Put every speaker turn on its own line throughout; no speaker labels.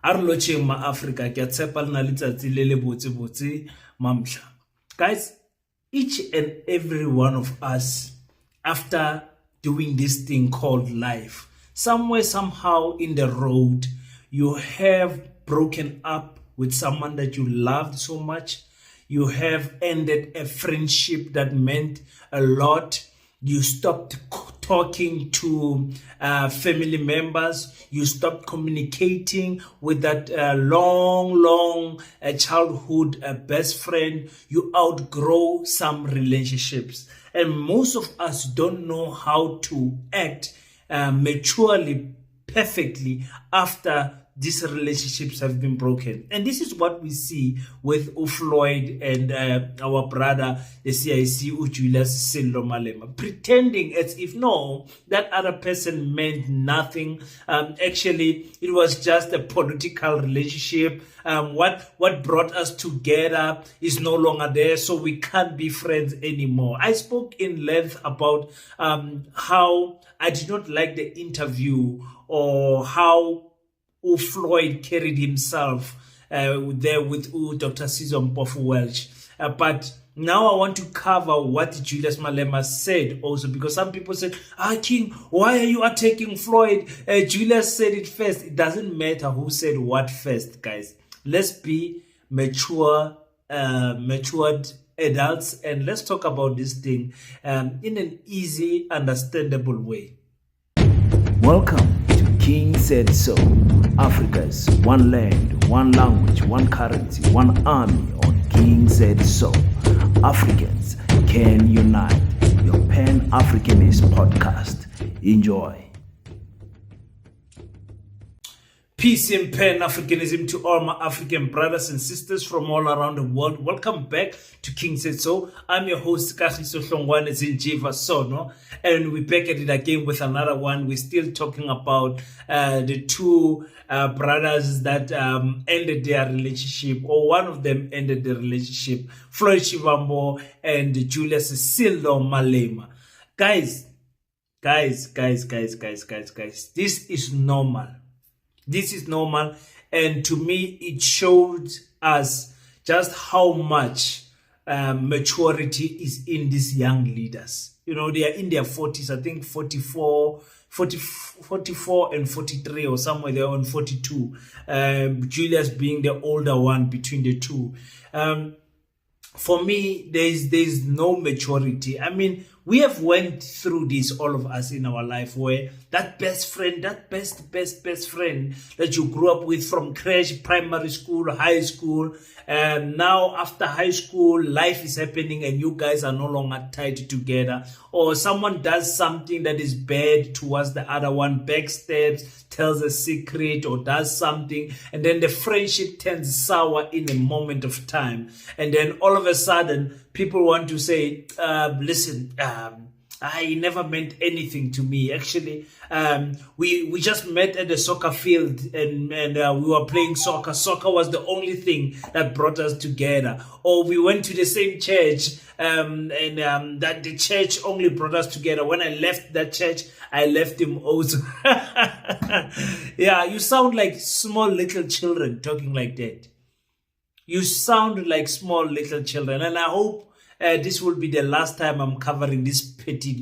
Arlocheng ma Africa ke tshepa lena letsatsi le le botse mamhla. Guys, each and every one of us, after doing this thing called life, somewhere somehow in the road you have broken up with someone that you loved so much. You have ended a friendship that meant a lot. You stopped talking to family members. You stopped communicating with that long childhood best friend. You outgrow some relationships. And most of us don't know how to act maturely, perfectly after these relationships have been broken. And this is what we see with Floyd and our brother, the CIC, Julius Sello Malema, pretending as if no, that other person meant nothing. Actually, it was just a political relationship. What brought us together is no longer there, so we can't be friends anymore. I spoke in length about how I did not like the interview, or how Floyd carried himself there with Dr. Caesar Mpofu Welch. But now I want to cover what Julius Malema said also, because some people said, King, why are you attacking Floyd? Julius said it first. It doesn't matter who said what first, guys. Let's be matured adults, and let's talk about this thing in an easy, understandable way.
Welcome to King Said So, Africa's one land, one language, one currency, one army on King Said So. Africans can unite. Your Pan-Africanist podcast. Enjoy.
Peace and Pan-Africanism to all my African brothers and sisters from all around the world. Welcome back to King Said So. I'm your host, Kagiso Hlongwane Zinjiva Sono, and we're back at it again with another one. We're still talking about the two brothers that ended their relationship, or one of them ended the relationship, Floyd Shivambu and Julius Sello Malema. Guys, this is normal. This is normal, and to me, it showed us just how much maturity is in these young leaders. You know, they are in their 40s, I think 44 and 43, or somewhere there on 42. Julius being the older one between the two. For me, there's no maturity. I mean, we have went through this, all of us in our life, where that best friend, that best friend that you grew up with from crèche, primary school, high school, and now after high school, life is happening and you guys are no longer tied together, or someone does something that is bad towards the other one, backstabs, tells a secret, or does something, and then the friendship turns sour in a moment of time, and then all of a sudden people want to say, listen, I never meant anything to me. Actually, we just met at the soccer field, and we were playing soccer. Soccer was the only thing that brought us together. Or we went to the same church, and that the church only brought us together. When I left that church, I left him also. Yeah, you sound like small little children talking like that. You sound like small little children, and I hope this will be the last time I'm covering this petty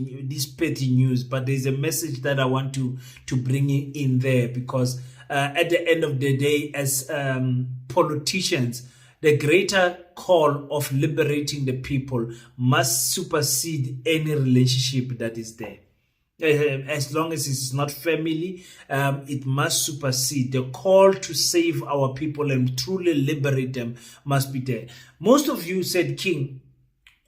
news. But there's a message that I want to bring in there, because at the end of the day, as politicians, the greater call of liberating the people must supersede any relationship that is there. As long as it's not family, it must supersede. The call to save our people and truly liberate them must be there. Most of you said, King,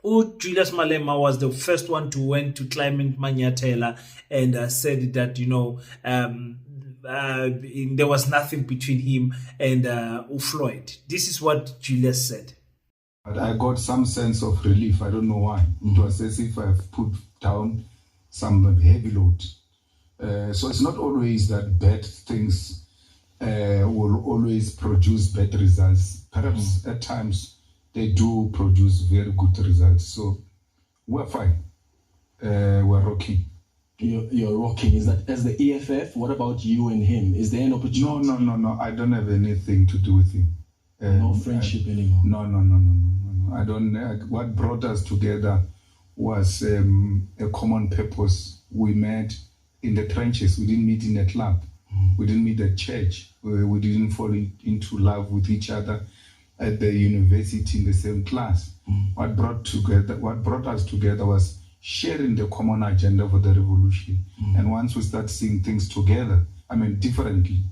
Julius Malema was the first one to went to Clement Manyatela and said that, you know, there was nothing between him and Floyd. This is what Julius said.
But I got some sense of relief. I don't know why. It was as if I've put down some heavy load. So it's not always that bad things will always produce bad results. Perhaps at times they do produce very good results. So we're fine. We're okay.
you're rocking? Is that as the EFF? What about you and him? Is there an opportunity?
No. I don't have anything to do with him.
No friendship anymore?
No. I don't. What brought us together was a common purpose. We met in the trenches. We didn't meet in a club. We didn't meet at church. We didn't fall into love with each other at the university in the same class. What brought us together was sharing the common agenda for the revolution. And once we start seeing things together, differently,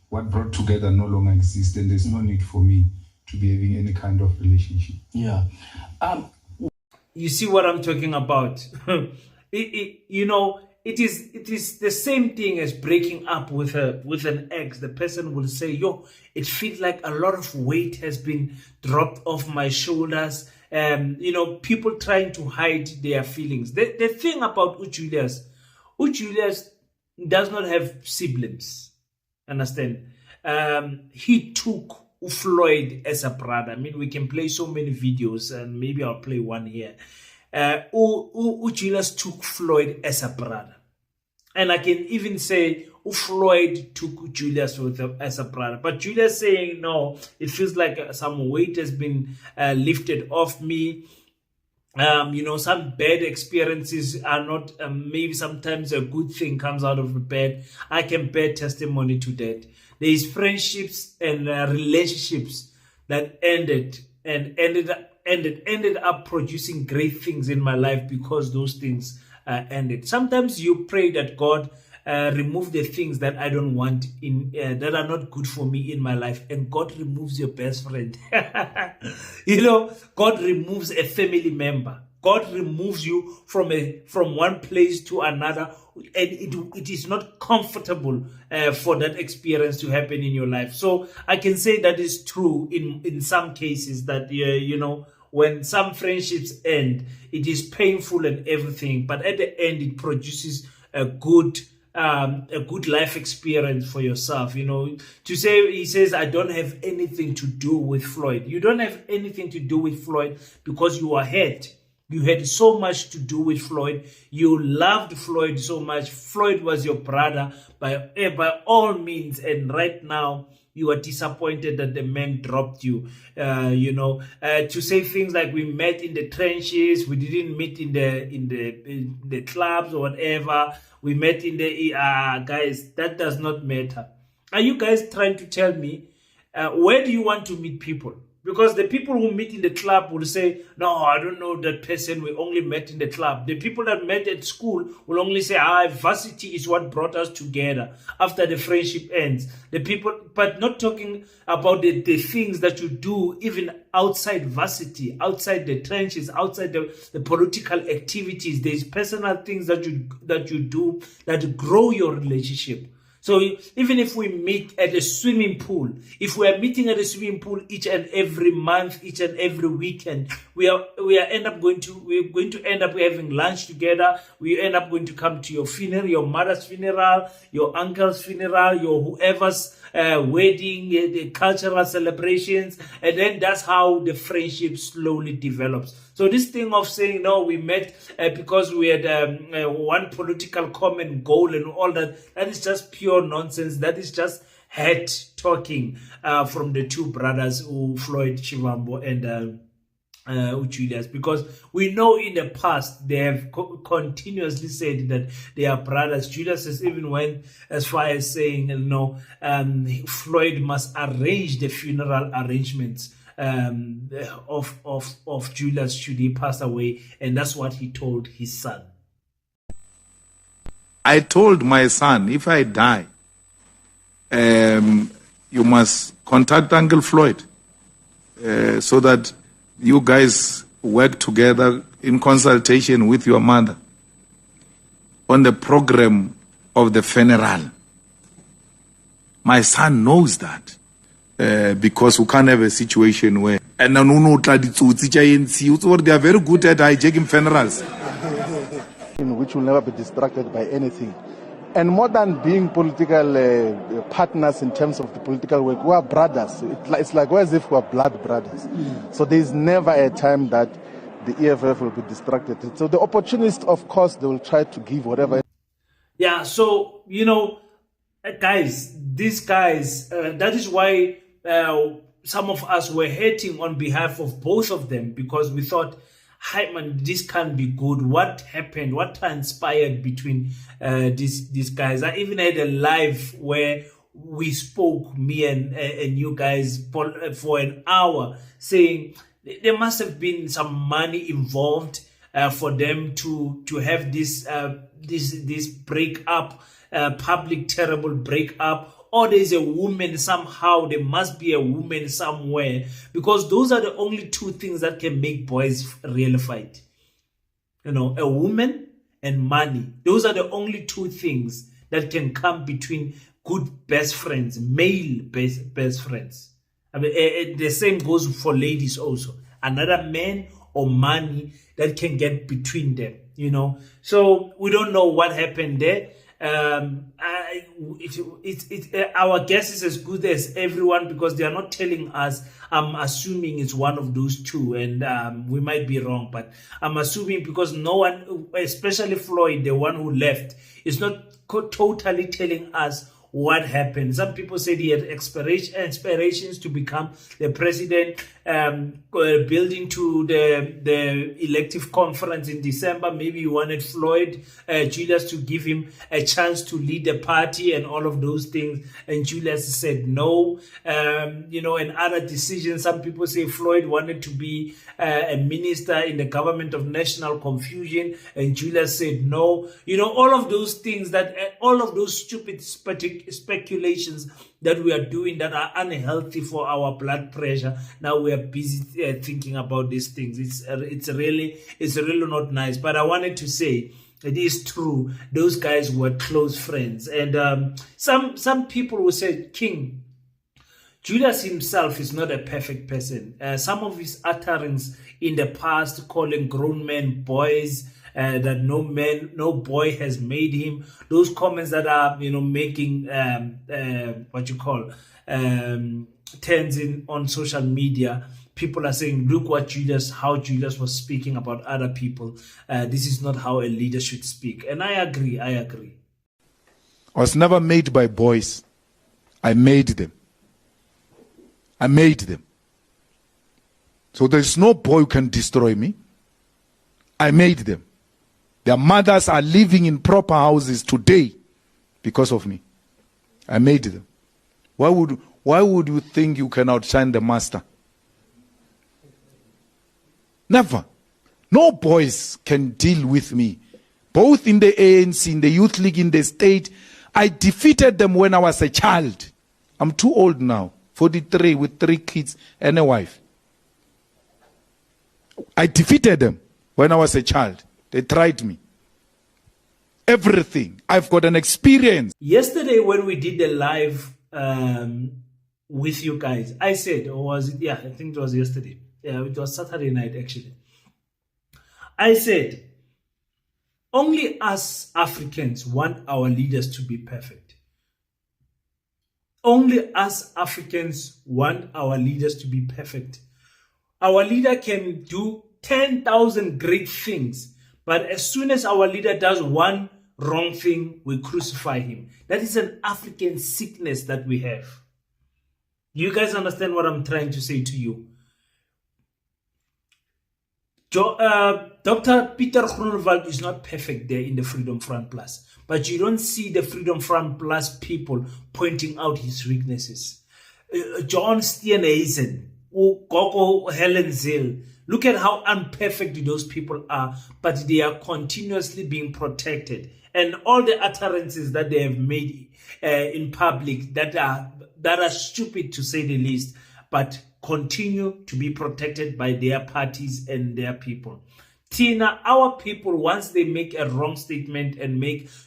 what brought together no longer exists, and there's no need for me to be having any kind of relationship.
Yeah.
You see what I'm talking about? It is the same thing as breaking up with an ex. The person will say, "Yo, it feels like a lot of weight has been dropped off my shoulders." People trying to hide their feelings. The thing about Julius does not have siblings. Understand? He took Floyd as a brother. We can play so many videos, and maybe I'll play one here. Julius took Floyd as a brother. And I can even say Floyd took Julius as a brother. But Julius saying, no, it feels like some weight has been lifted off me. Some bad experiences are not, maybe sometimes a good thing comes out of the bad. I can bear testimony to that. There is friendships and relationships that ended up producing great things in my life because those things ended. Sometimes you pray that God remove the things that I don't want that are not good for me in my life, and God removes your best friend. God removes a family member. God removes you from one place to another, and it is not comfortable for that experience to happen in your life. So I can say that is true in some cases, that when some friendships end, it is painful and everything, but at the end it produces a good life experience for yourself. To say, he says, I don't have anything to do with Floyd. You don't have anything to do with Floyd because you are hurt. You had so much to do with Floyd. You loved Floyd so much. Floyd was your brother by all means, and right now you are disappointed that the man dropped you. To say things like we met in the trenches, we didn't meet in the clubs or whatever. We met in the guys. That does not matter. Are you guys trying to tell me where do you want to meet people? Because the people who meet in the club will say, no, I don't know that person, we only met in the club. The people that met at school will only say, varsity is what brought us together after the friendship ends. The people, but not talking about the things that you do even outside varsity, outside the trenches, outside the political activities. There's personal things that you do that grow your relationship. So even if we meet at a swimming pool, if we are meeting at a swimming pool each and every month, each and every weekend, we're going to end up having lunch together. We end up going to come to your funeral, your mother's funeral, your uncle's funeral, your whoever's wedding, the cultural celebrations, and then that's how the friendship slowly develops. So this thing of saying, no, we met because we had one political common goal and all that is just pure nonsense. That is just head talking from the two brothers, Floyd Chivambo and Julius, because we know in the past they have continuously said that they are brothers. Julius has even went as far as saying, Floyd must arrange the funeral arrangements of Julius should he pass away, and that's what he told his son.
I told my son, if I die, you must contact Uncle Floyd so that you guys work together in consultation with your mother on the program of the funeral. My son knows that. Because we can't have a situation where and they are very good at hijacking funerals,
which will never be distracted by anything. And more than being political partners in terms of the political work, we are brothers. It's like as if we are blood brothers. So there is never a time that the EFF will be distracted. So the opportunists, of course, they will try to give whatever.
Yeah, so, guys, these guys, that is why some of us were hating on behalf of both of them, because we thought, hi man, this can't be good. What happened? What transpired between these guys? I even had a live where we spoke, me and you guys, for an hour, saying there must have been some money involved for them to have this breakup, public terrible breakup, or there's a woman somehow. There must be a woman somewhere, because those are the only two things that can make boys really fight. A woman and money. Those are the only two things that can come between good best friends, male best friends. I mean, the same goes for ladies also. Another man or money that can get between them, So we don't know what happened there. Our guess is as good as everyone, because they are not telling us. I'm assuming it's one of those two, and we might be wrong, but I'm assuming, because no one, especially Floyd, the one who left, is not totally telling us what happened. Some people said he had aspirations to become the president, building to the elective conference in December. Maybe he wanted Floyd, Julius, to give him a chance to lead the party and all of those things. And Julius said no. And other decisions. Some people say Floyd wanted to be a minister in the government of national confusion, and Julius said no. All of those things, all of those stupid speculations that we are doing that are unhealthy for our blood pressure. Now we are busy thinking about these things. It's really not nice. But I wanted to say, it is true. Those guys were close friends, and some people will say, King, Julius himself is not a perfect person. Some of his utterance in the past, calling grown men boys, that no boy has made him. Those comments that are, making turns in on social media. People are saying, look how Julius was speaking about other people. This is not how a leader should speak. And I agree.
I was never made by boys. I made them. So there's no boy who can destroy me. I made them. Their mothers are living in proper houses today because of me. I made them. Why would you think you can outshine the master? Never. No boys can deal with me. Both in the ANC, in the Youth League, in the state. I defeated them when I was a child. I'm too old now. 43 with 3 kids and a wife. I defeated them when I was a child. They tried me. Everything. I've got an experience.
Yesterday when we did the live with you guys, I said, or was it? Yeah, I think it was yesterday. Yeah, it was Saturday night actually. I said, only us Africans want our leaders to be perfect. Only us Africans want our leaders to be perfect. Our leader can do 10,000 great things, but as soon as our leader does one wrong thing, we crucify him. That is an African sickness that we have. You guys understand what I'm trying to say to you? Dr. Peter Groenewald is not perfect there in the Freedom Front Plus, but you don't see the Freedom Front Plus people pointing out his weaknesses. John Steenhuisen, Gogo Helen Zille, look at how imperfect those people are, but they are continuously being protected. And all the utterances that they have made in public that are stupid, to say the least, but continue to be protected by their parties and their people. Tina, our people, once they make a wrong statement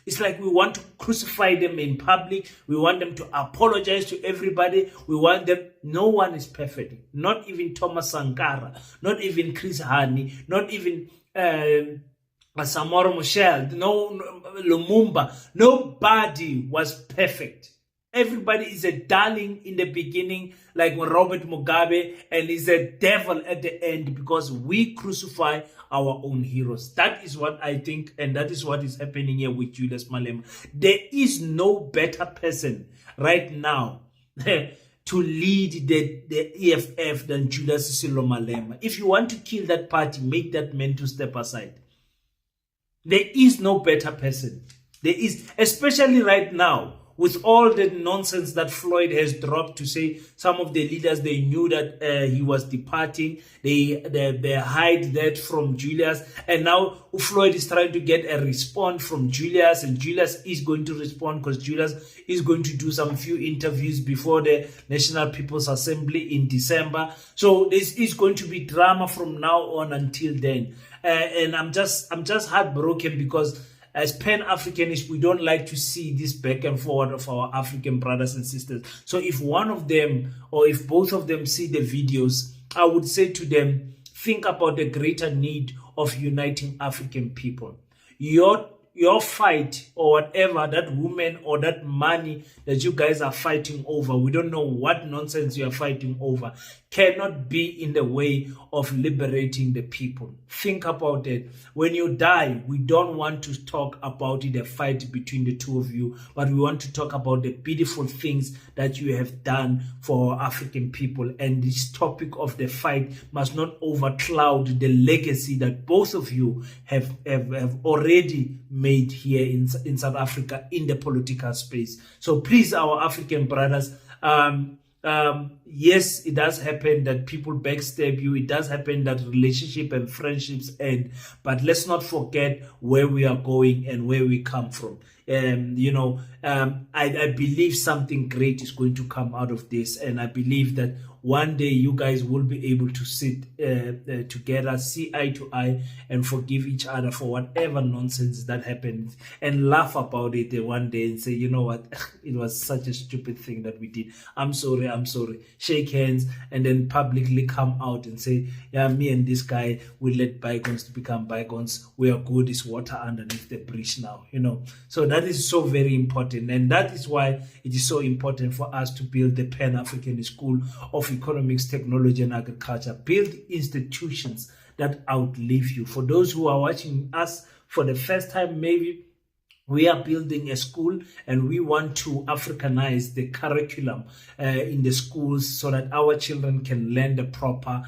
it's like we want to crucify them in public. We want them to apologize to everybody. We want them. No one is perfect. Not even Thomas Sankara. Not even Chris Hani. Not even Samora Michel. No, Lumumba. Nobody was perfect. Everybody is a darling in the beginning, like when Robert Mugabe, and is a devil at the end because we crucify our own heroes. That is what I think, and that is what is happening here with Julius Malema. There is no better person right now to lead the EFF than Julius Silo Malema. If you want to kill that party, make that man to step aside. There is no better person. There is, especially right now, with all the nonsense that Floyd has dropped to say some of the leaders, they knew that he was departing. They hide that from Julius. And now Floyd is trying to get a response from Julius. And Julius is going to respond because Julius is going to do some few interviews before the National People's Assembly in December. So this is going to be drama from now on until then. And I'm just heartbroken because as Pan-Africanists, we don't like to see this back and forward of our African brothers and sisters. So if one of them or if both of them see the videos, I would say to them, think about the greater need of uniting African people. Your fight or whatever, that woman or that money that you guys are fighting over, we don't know what nonsense you are fighting over, cannot be in the way of liberating the people. Think about it. When you die, we don't want to talk about it, a fight between the two of you, but we want to talk about the beautiful things that you have done for our African people. And this topic of the fight must not overcloud the legacy that both of you have already made here in South Africa in the political space. So please, our African brothers, yes, it does happen that people backstab you. It does happen that relationship and friendships end. But let's not forget where we are going and where we come from. I believe something great is going to come out of this. And I believe that one day you guys will be able to sit together, see eye to eye, and forgive each other for whatever nonsense that happened, and laugh about it one day and say, you know what, it was such a stupid thing that we did. I'm sorry. Shake hands and then publicly come out and say, yeah, me and this guy, we let bygones to become bygones. We are good. It's water underneath the bridge now, So that is so very important. And that is why it is so important for us to build the Pan-African School of Economics, Technology and Agriculture. Build institutions that outlive you. For those who are watching us for the first time, maybe we are building a school and we want to Africanize the curriculum in the schools so that our children can learn the proper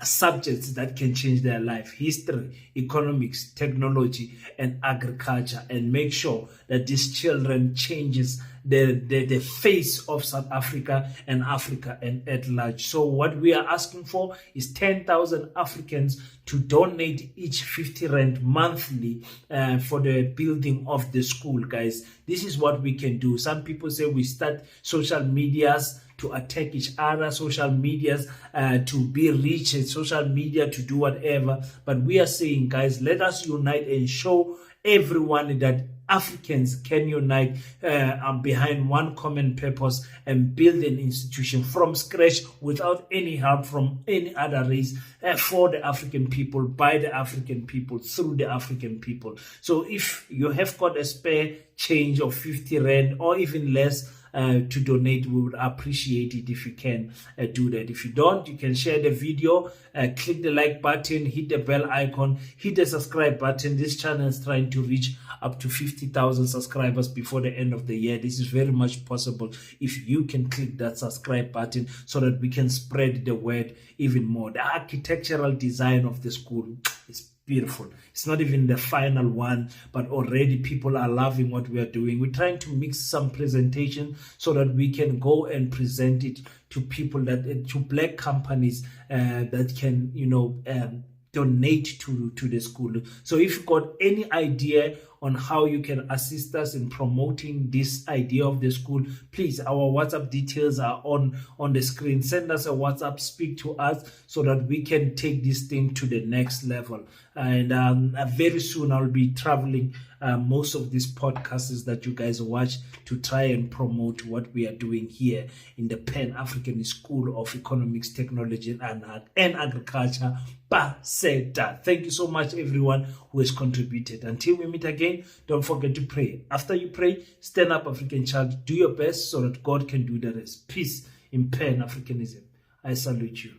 subjects that can change their life: history, economics, technology, and agriculture, and make sure that these children changes the face of South Africa and Africa and at large. So what we are asking for is 10,000 Africans to donate each 50 rand monthly for the building of the school, guys. This is what we can do. Some people say we start social medias to attack each other, social medias to be rich, and social media to do whatever. But we are saying, guys, let us unite and show everyone that Africans can unite behind one common purpose and build an institution from scratch without any help from any other race, for the African people, by the African people, through the African people. So if you have got a spare change of 50 rand or even less to donate, we would appreciate it if you can do that. If you don't, you can share the video, click the like button, hit the bell icon, hit the subscribe button. This channel is trying to reach up to 50,000 subscribers before the end of the year. This is very much possible if you can click that subscribe button so that we can spread the word even more. The architectural design of the school is beautiful. It's not even the final one, but already people are loving what we are doing. We're trying to mix some presentation so that we can go and present it to people, to black companies that can, donate to the school. So if you've got any idea on how you can assist us in promoting this idea of the school, please, our WhatsApp details are on the screen. Send us a WhatsApp, speak to us so that we can take this thing to the next level. And very soon I'll be traveling most of these podcasts that you guys watch to try and promote what we are doing here in the Pan-African School of Economics, Technology and Agriculture, PASETA. Thank you so much, everyone who has contributed. Until we meet again, again, don't forget to pray. After you pray, stand up, African child. Do your best so that God can do the rest. Peace in Pan-Africanism. I salute you.